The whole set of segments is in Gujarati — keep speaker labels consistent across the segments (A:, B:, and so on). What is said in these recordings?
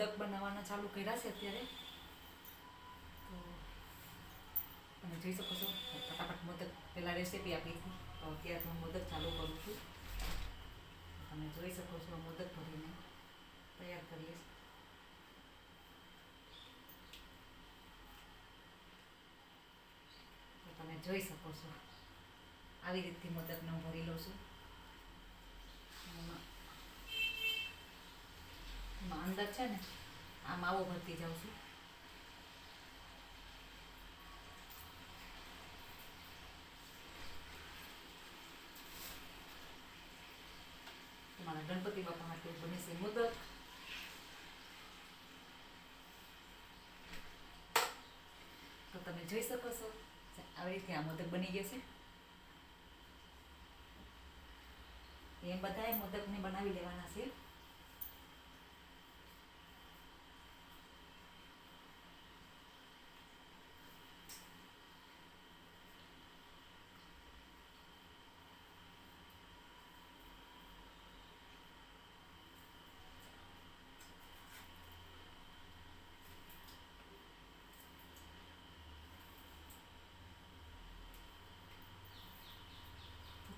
A: મોદક બનાવવાના ચાલુ કર્યા છે અત્યારે. તો તમે જોઈ શકો છો ફટાફટ મોદક પહેલાં રેસીપી આપી હતી, તો અત્યારે હું મોદક ચાલુ કરું છું. તમે જોઈ શકો છો મોદક ભરીને તૈયાર કરીએ. તો તમે જોઈ શકો છો આવી રીતથી મોદકને હું ભરી લઉં છું. એમાં અંદર છે ને આ માવો ભરતી જાઉં છું. તમારા ગણપતિ બાપા માટે બને છે મોદક. તો તમે જોઈ શકો છો આવી રીતે આ મોદક બની જશે. એમ બધાએ મોદકને બનાવી લેવાના છે.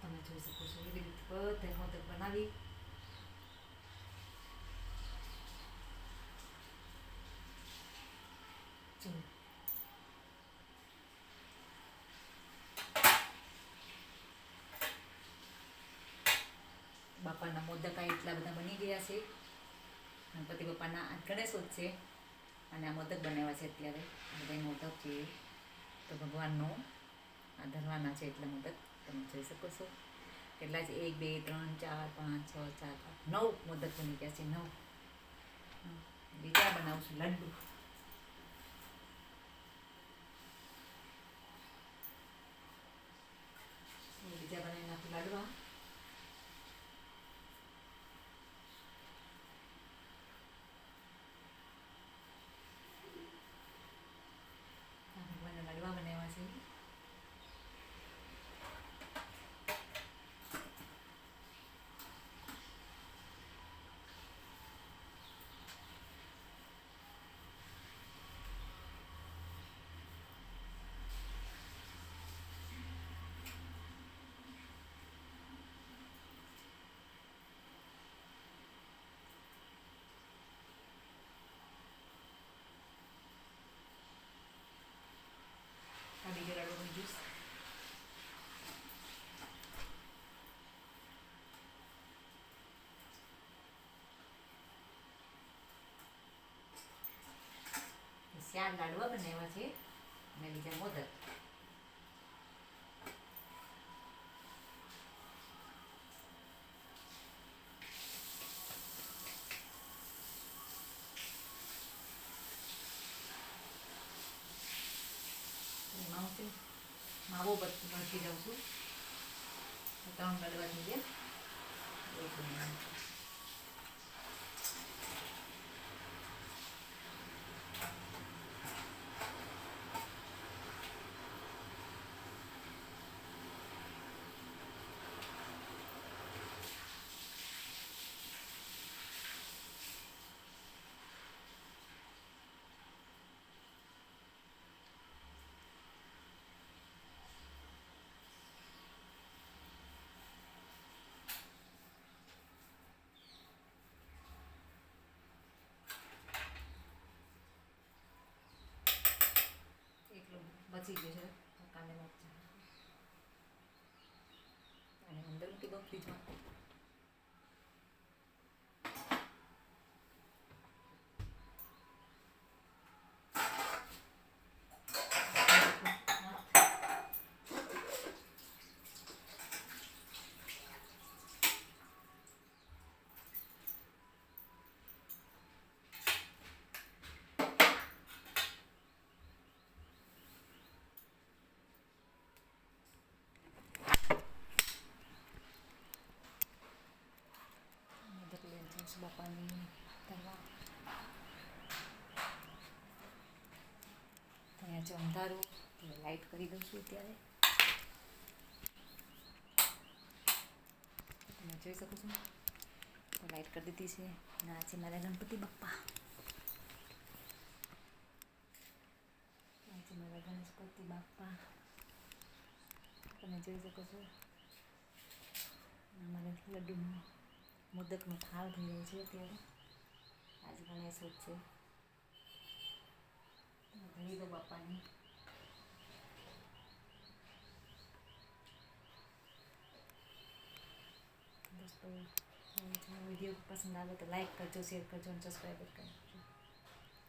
A: તમે જોઈ શકો છો એવી રીતે બધા મોદક બનાવી બાપાના મોદક એટલા બધા બની ગયા છે. ગણપતિ બાપાના ગણેશોત્સવ છે અને આ મોદક બનાવ્યા છે અત્યારે. બધા મોદક છે તો ભગવાનનો આ ધરવાના છે એટલા મોદક તમે જોઈ શકો છો. કેટલા છે 1 2 3 4 5 6 7 8 9 મોદક બની ગયા છે. 9 બીજા બનાવું છું લડ્ડુ. બીજા બનાવી નાખું લાડવા. ભગવાનના લાડવા બનાવ્યા છે. બીજો લાડુ બીજું ચાર લાડવા બનાવ્યા છે અને બીજા મોદક. માવો ભરતી જાઉં છું. 3 લાડવા થઈ ગયા. બચી ગયું છે કાલે મરચાં અને અંદર મૂકી દઉં ફ્રીજમાં. બાપાની કરવા અહીંયા જો અંધારું એટલે લાઇટ કરી દઉં છું. અત્યારે તમે જોઈ શકો છો તો લાઇટ કરી દીધી છે. અને આ છે મારા ગણપતિ બાપ્પા. ગણપતિ બાપા તમે જોઈ શકો છો. અમારે લડ્ડુનો મોદકનો થાળ થઈ રહ્યો છે અત્યારે. આજ ગણેશ ઉત્સવ ધરી દો બાપાની. દોસ્તો વિડીયો પસંદ આવે તો લાઈક કરજો, શેર કરજો અને સબસ્ક્રાઈબ કરજો.